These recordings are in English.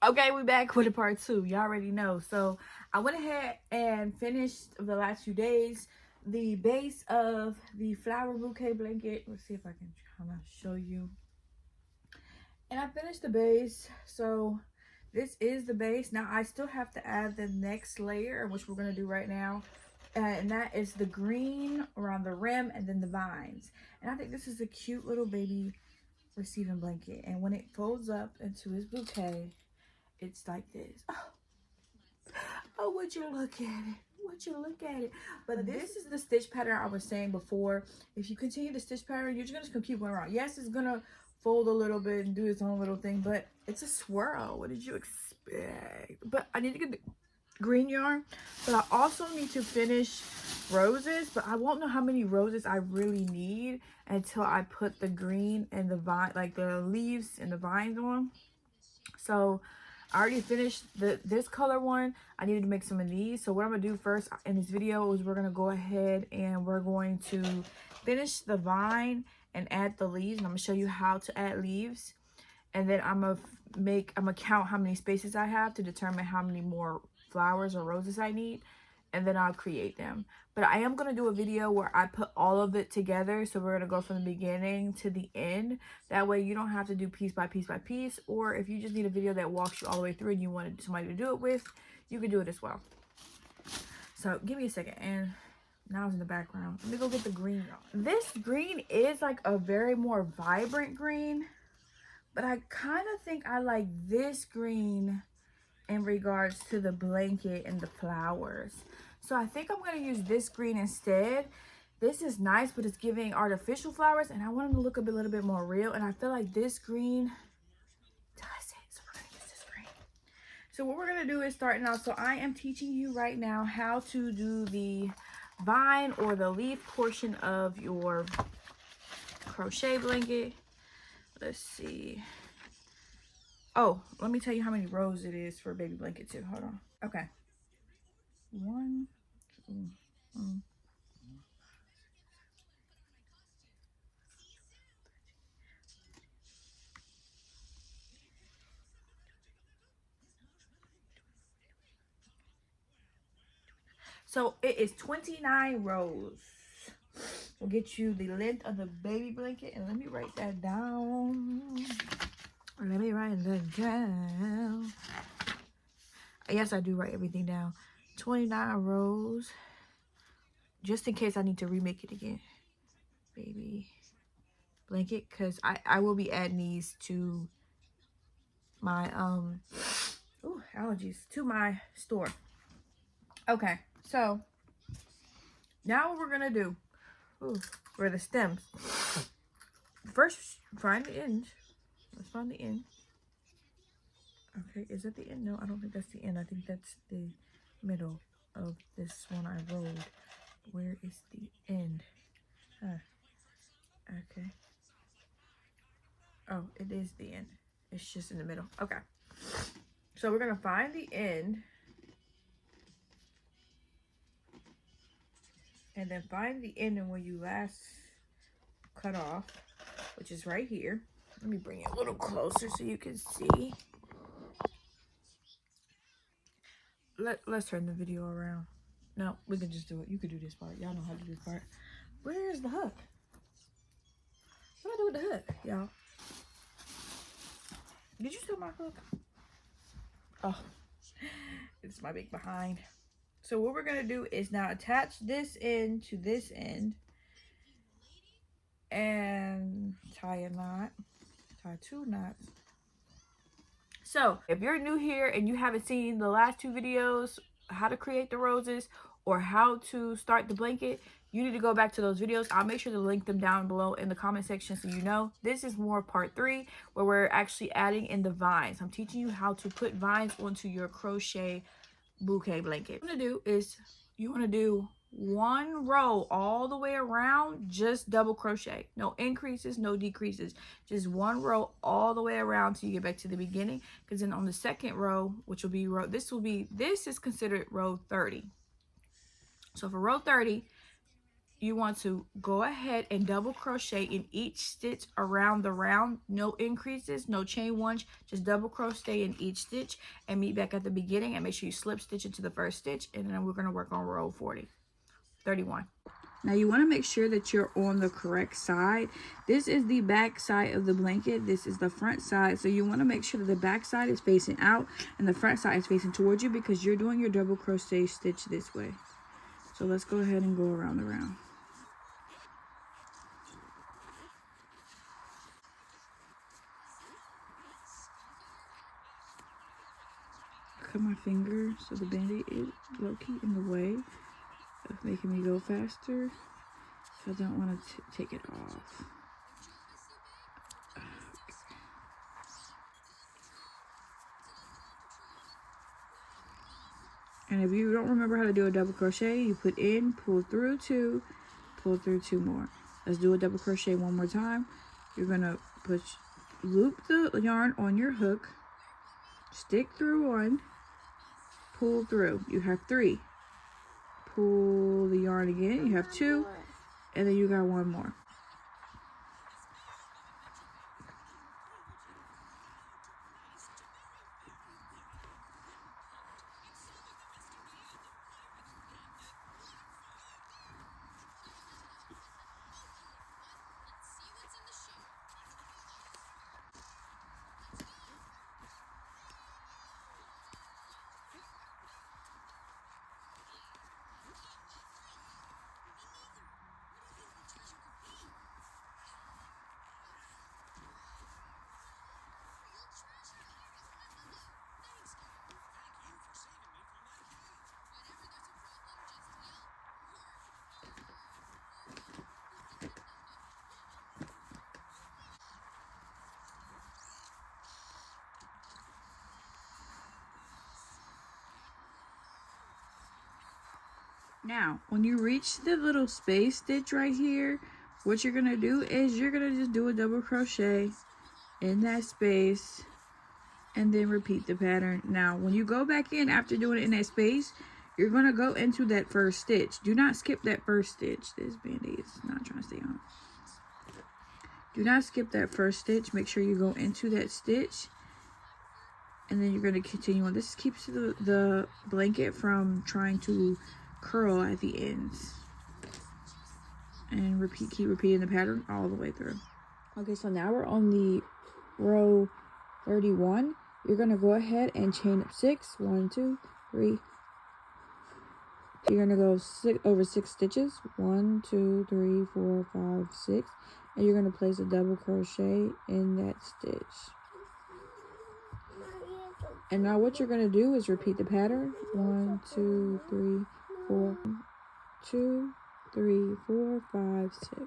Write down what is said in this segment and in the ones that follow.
Okay, we back with a part 2. Y'all already know. So I went ahead and finished the last few days the base of the flower bouquet blanket. Let's see if I can kind of show you. And I finished the base. So this is the base. Now I still have to add the next layer, which we're going to do right now. And that is the green around the rim and then the vines. And I think this is a cute little baby receiving blanket. And when it folds up into his bouquet, it's like this. Oh, would you look at it? Would you look at it? But this is the stitch pattern I was saying before. If you continue the stitch pattern, you're just gonna keep going around. Yes, it's gonna fold a little bit and do its own little thing, but it's a swirl. What did you expect? But I need to get the green yarn, but I also need to finish roses, but I won't know how many roses I really need until I put the green and the vine, like the leaves and the vines on. So I already finished this color one. I needed to make some of these. So what I'm gonna do first in this video is we're gonna go ahead and we're going to finish the vine and add the leaves. And I'm gonna show you how to add leaves. And then I'm gonna count how many spaces I have to determine how many more flowers or roses I need. And then I'll create them. But I am going to do a video where I put all of it together. So we're going to go from the beginning to the end. That way you don't have to do piece by piece by piece. Or if you just need a video that walks you all the way through and you wanted somebody to do it with, you can do it as well. So give me a second. And now it's in the background. Let me go get the green. This green is like a very more vibrant green. But I kind of think I like this green in regards to the blanket and the flowers. So I think I'm going to use this green instead. This is nice, but it's giving artificial flowers, and I want them to look a little bit more real. And I feel like this green does it. So we're going to use this green. So what we're going to do is start now. So I am teaching you right now how to do the vine or the leaf portion of your crochet blanket. Let's see. Oh, let me tell you how many rows it is for a baby blanket too. Hold on. Okay. 1, 2, 3. So it is 29 rows. We'll get you the length of the baby blanket. And let me write that down. Let me write that down. Yes, I do write everything down. 29 rows. Just in case I need to remake it again. Baby blanket. Because I will be adding these to my, allergies. To my store. Okay. So, now what we're going to do. For the stems. First, find the end. Let's find the end. Okay, is that the end? No, I don't think that's the end. I think that's the middle of this one I rolled. Where is the end? Okay. Oh, it is the end. It's just in the middle. Okay. So we're going to find the end. And then find the end and where you last cut off, which is right here. Let me bring it a little closer so you can see. Let's turn the video around. No, we can just do it. You could do this part. Y'all know how to do this part. Where is the hook? What do I do with the hook, y'all? Did you steal my hook? Oh, it's my big behind. So what we're going to do is now attach this end to this end. And tie a knot. Tie 2 knots. So if you're new here and you haven't seen the last 2 videos, how to create the roses or how to start the blanket, you need to go back to those videos. I'll make sure to link them down below in the comment section so you know. This is more part 3 where we're actually adding in the vines. I'm teaching you how to put vines onto your crochet bouquet blanket. What I'm going to do is you want to do 1 row all the way around, just double crochet. No increases, no decreases. Just 1 row all the way around till you get back to the beginning. Because then on the second row, which will be row, this is considered row 30. So for row 30, you want to go ahead and double crochet in each stitch around the round. No increases, no chain one, just double crochet in each stitch and meet back at the beginning, and make sure you slip stitch into the first stitch, and then we're going to work on row 31. Now you want to make sure that you're on the correct side. This is the back side of the blanket. This is the front side. So you want to make sure that the back side is facing out and the front side is facing towards you, because you're doing your double crochet stitch this way. So let's go ahead and go around the round. Cut my finger so the band-aid is low-key in the way of making me go faster. So I don't want to take it off. And if you don't remember how to do a double crochet, you put in, pull through two more. Let's do a double crochet one more time. You're gonna loop the yarn on your hook, stick through one, pull through. You have 3. Pull the yarn again. You have 2, and then you got 1 more. Now, when you reach the little space stitch right here, what you're gonna do is you're gonna just do a double crochet in that space and then repeat the pattern. Now, when you go back in after doing it in that space, you're gonna go into that first stitch. Do not skip that first stitch. This band-aid is not trying to stay on. Do not skip that first stitch. Make sure you go into that stitch, and then you're gonna continue on. This keeps the blanket from trying to curl at the ends, and keep repeating the pattern all the way through. Okay, so now we're on the row 31. You're gonna go ahead and chain up 6. 1, 2, 3. You're gonna go over 6 stitches. 1, 2, 3, 4, 5, 6, and you're gonna place a double crochet in that stitch. And now what you're gonna do is repeat the pattern. 1, 2, 3, 4, 2, 3, 4, 5, 6.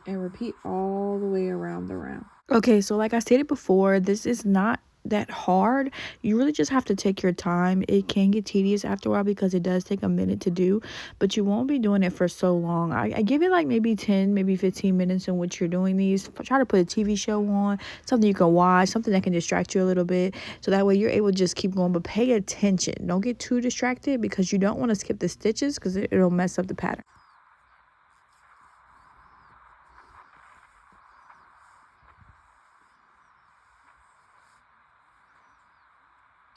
And repeat all the way around the round. Okay, so like I stated before, this is not that hard. You really just have to take your time. It can get tedious after a while because it does take a minute to do, but you won't be doing it for so long. I give it like maybe 10, maybe 15 minutes in which you're doing these. Try to put a TV show on, something you can watch, something that can distract you a little bit, so that way you're able to just keep going. But pay attention. Don't get too distracted, because you don't want to skip the stitches, because it'll mess up the pattern.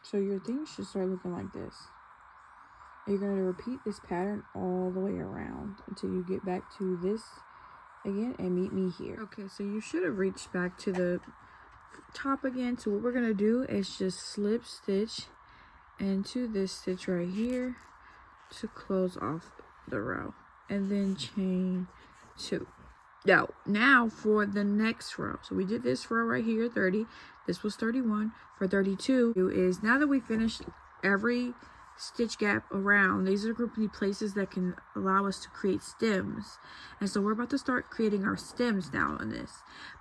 So your thing should start looking like this. You're going to repeat this pattern all the way around until you get back to this again and meet me here. Okay, so you should have reached back to the top again. So what we're going to do is just slip stitch into this stitch right here to close off the row, and then chain 2. Now for the next row. So we did this row right here, 30. This was 31. For 32 is, now that we finished every stitch gap around, these are going to be places that can allow us to create stems. And so we're about to start creating our stems now on this.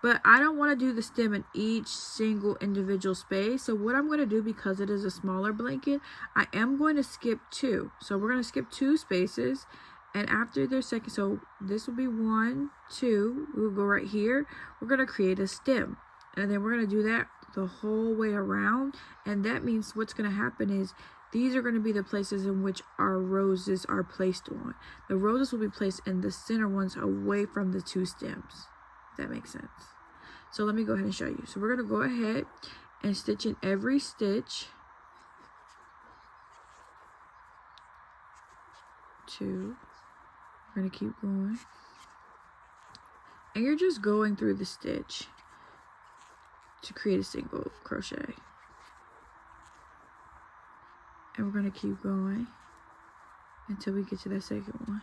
But I don't want to do the stem in each single individual space. So what I'm going to do, because it is a smaller blanket, I am going to skip 2. So we're going to skip 2 spaces. And after their second, so this will be 1, 2, we'll go right here. We're going to create a stem. And then we're going to do that the whole way around, and that means what's going to happen is these are going to be the places in which our roses are placed on. The roses will be placed in the center ones away from the 2 stems, if that makes sense. So let me go ahead and show you. So we're going to go ahead and stitch in every stitch. 2. We're going to keep going. And you're just going through the stitch to create a single crochet. And we're going to keep going until we get to that second one.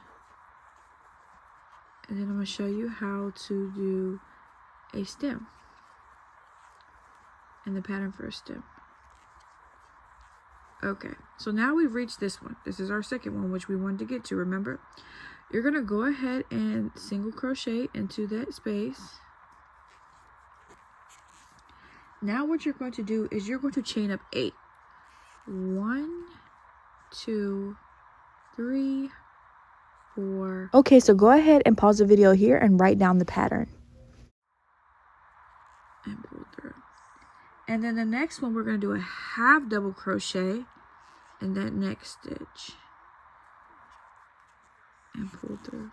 And then I'm going to show you how to do a stem and the pattern for a stem. Okay, so now we've reached this one. This is our second one, which we wanted to get to, remember? You're going to go ahead and single crochet into that space. Now what you're going to do is you're going to chain up 8. 1, 2, 3, 4. Okay, so go ahead and pause the video here and write down the pattern. And pull through. And then the next one, we're going to do a half double crochet in that next stitch. And pull through.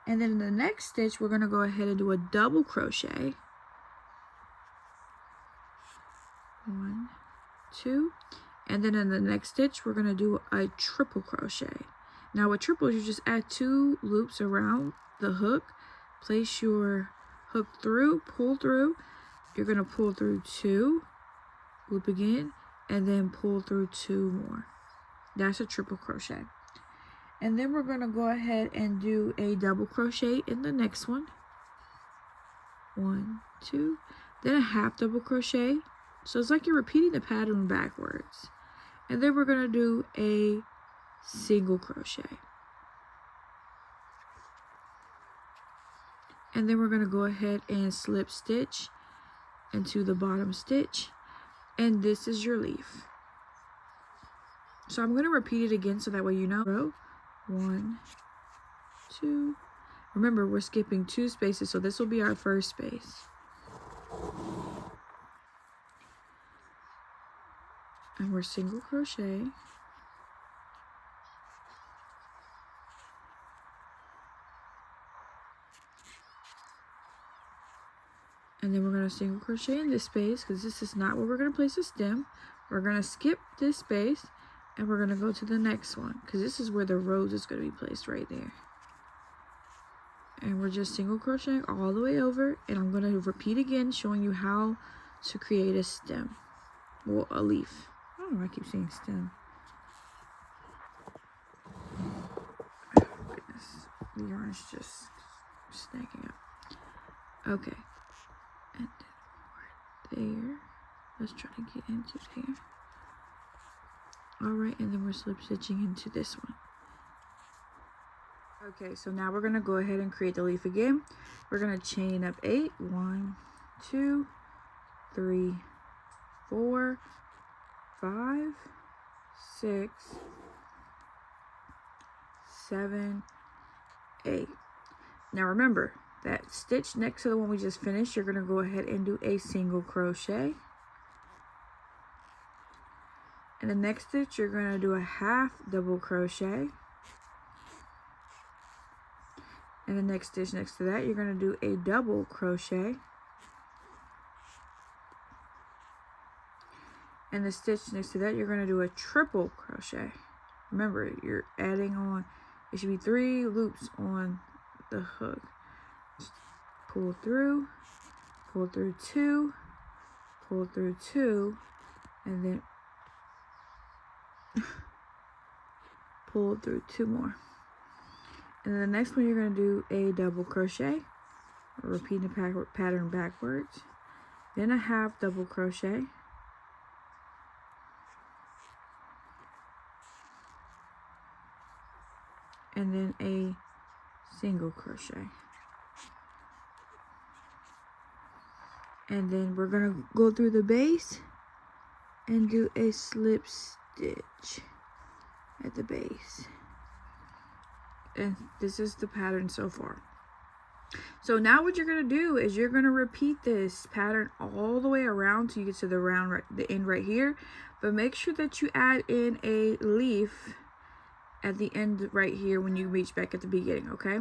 And then in the next stitch, we're going to go ahead and do a double crochet. 1, 2. And then in the next stitch, we're going to do a triple crochet. Now with triples, you just add 2 loops around the hook. Place your hook through, pull through. You're going to pull through 2, loop again, and then pull through 2 more. That's a triple crochet. And then we're going to go ahead and do a double crochet in the next one. 1, 2. Then a half double crochet. So it's like you're repeating the pattern backwards. And then we're going to do a single crochet. And then we're going to go ahead and slip stitch into the bottom stitch. And this is your leaf. So I'm going to repeat it again so that way you know. Row 1, 2. Remember, we're skipping 2 spaces, so this will be our first space. And we're single crochet. And then we're going to single crochet in this space because this is not where we're going to place the stem. We're going to skip this space and we're going to go to the next one because this is where the rose is going to be placed right there. And we're just single crocheting all the way over, and I'm going to repeat again showing you how to create a stem. Well, a leaf. I don't know why I keep saying stem. Oh, goodness. The yarn is just snagging up. Okay. And then right there. Let's try to get into there. Alright, and then we're slip stitching into this one. Okay, so now we're going to go ahead and create the leaf again. We're going to chain up 8. 1, 2, 3, 4, 5, 6, 7, 8. Now remember, that stitch next to the one we just finished, you're going to go ahead and do a single crochet. In the next stitch, you're going to do a half double crochet. And the next stitch next to that, you're going to do a double crochet. And the stitch next to that, you're going to do a triple crochet. Remember, you're adding on, it should be 3 loops on the hook. Just pull through 2, pull through 2, and then pull through 2 more. And then the next one, you're going to do a double crochet, repeating the pattern backwards, then a half double crochet, and then a single crochet. And then we're going to go through the base and do a slip stitch at the base. And this is the pattern so far. So now what you're gonna do is you're gonna repeat this pattern all the way around till you get to the round, right, the end right here. But make sure that you add in a leaf at the end right here when you reach back at the beginning, okay?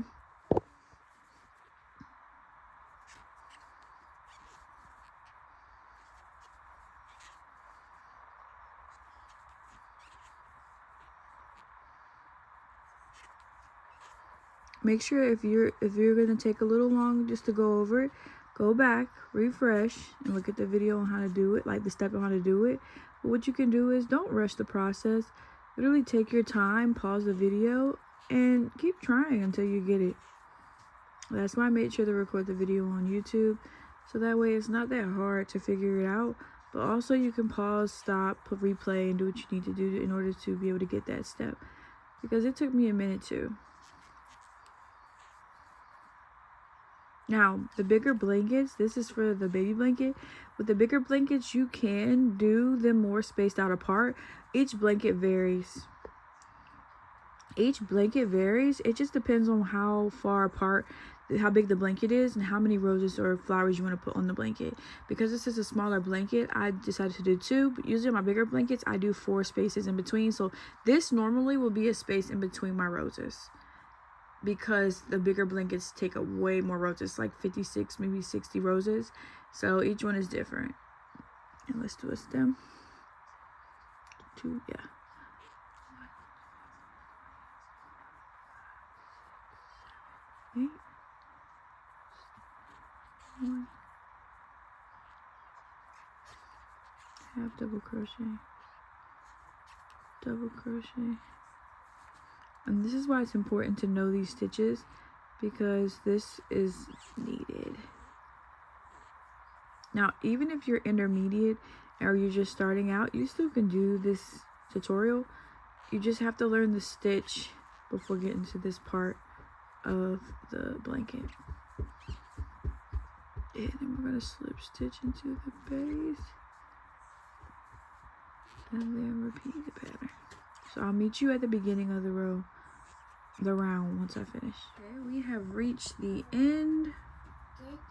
Make sure if you're gonna take a little long just to go over it, go back, refresh, and look at the video on how to do it, like the step on how to do it. But what you can do is don't rush the process. Literally take your time, pause the video, and keep trying until you get it. That's why I made sure to record the video on YouTube, so that way it's not that hard to figure it out. But also you can pause, stop, replay, and do what you need to do in order to be able to get that step. Because it took me a minute too. Now, the bigger blankets, this is for the baby blanket. With the bigger blankets, you can do them more spaced out apart. Each blanket varies. It just depends on how far apart, how big the blanket is, and how many roses or flowers you want to put on the blanket. Because this is a smaller blanket, I decided to do 2, but usually on my bigger blankets, I do 4 spaces in between. So this normally will be a space in between my roses, because the bigger blankets take up way more roses, like 56, maybe 60 roses. So each one is different. And let's do a stem. 2, yeah. 8, 1, half double crochet, double crochet. And this is why it's important to know these stitches, because this is needed. Now, even if you're intermediate or you're just starting out, you still can do this tutorial. You just have to learn the stitch before getting to this part of the blanket. And then we're going to slip stitch into the base. And then repeat the pattern. So I'll meet you at the beginning of the round once I finish. Okay, we have reached the end.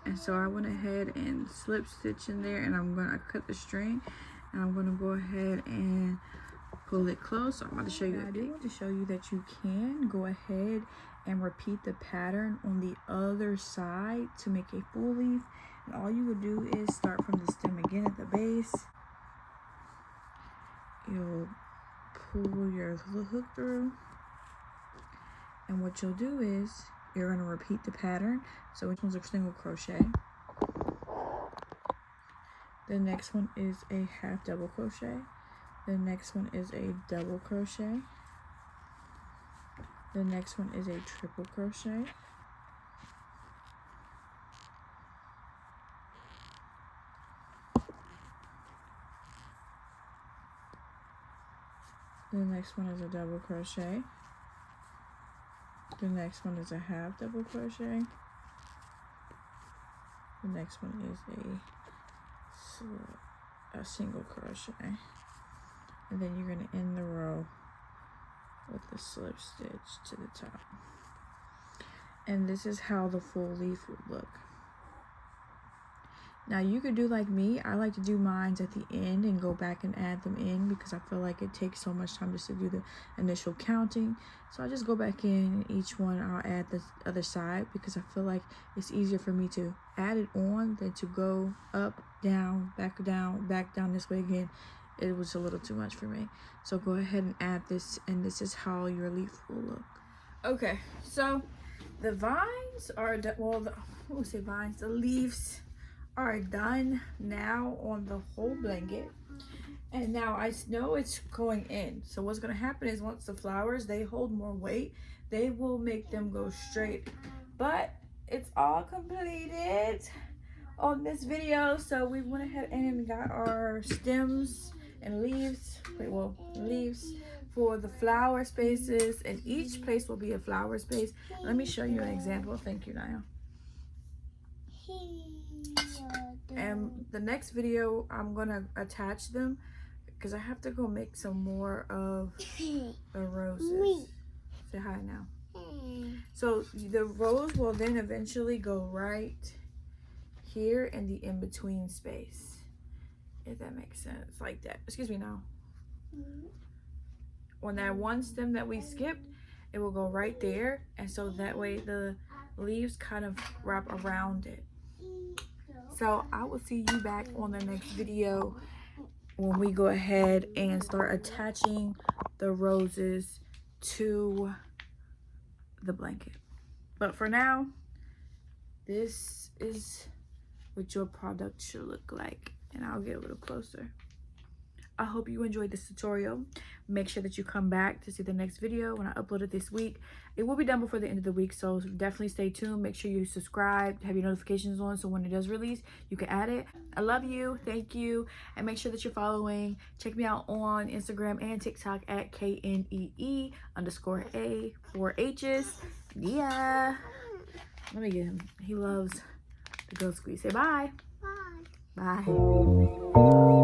And so I went ahead and slip stitch in there, and I cut the string, and I'm gonna go ahead and pull it close. So I'm going to show you. I do want to show you that you can go ahead and repeat the pattern on the other side to make a full leaf. And all you would do is start from the stem again at the base. You'll pull your hook through, and what you'll do is you're going to repeat the pattern. So which one's a single crochet, the next one is a half double crochet, the next one is a double crochet, the next one is a triple crochet, the next one is a double crochet, the next one is a half double crochet, the next one is a single crochet, and then you're going to end the row with the slip stitch to the top. And this is how the full leaf would look. Now you could do like me. I like to do mine at the end and go back and add them in, because I feel like it takes so much time just to do the initial counting. So I just go back in, and each one I'll add the other side, because I feel like it's easier for me to add it on than to go up, down, back down this way again. It was a little too much for me. So go ahead and add this, and this is how your leaf will look. Okay, so the vines are the leaves are done now on the whole blanket, and now I know it's going in. So what's going to happen is, once the flowers, they hold more weight, they will make them go straight. But it's all completed on this video. So we went ahead and got our stems and leaves, leaves for the flower spaces, and each place will be a flower space. Let me show you an example. Thank you, Niall. And the next video, I'm gonna attach them, because I have to go make some more of the roses. Say hi now. So the rose will then eventually go right here in the in-between space, if that makes sense, like that. Excuse me now. On that one stem that we skipped, it will go right there, and so that way the leaves kind of wrap around it. So I will see you back on the next video when we go ahead and start attaching the roses to the blanket. But for now, this is what your product should look like, and I'll get a little closer. I hope you enjoyed this tutorial. Make sure that you come back to see the next video when I upload it this week. It will be done before the end of the week, so definitely stay tuned. Make sure you subscribe, have your notifications on, so when it does release, you can add it. I love you, thank you, and make sure that you're following. Check me out on Instagram and TikTok at KNEE_A4H's. Yeah. Let me get him. He loves the goat squeeze. Say bye. Bye. Bye.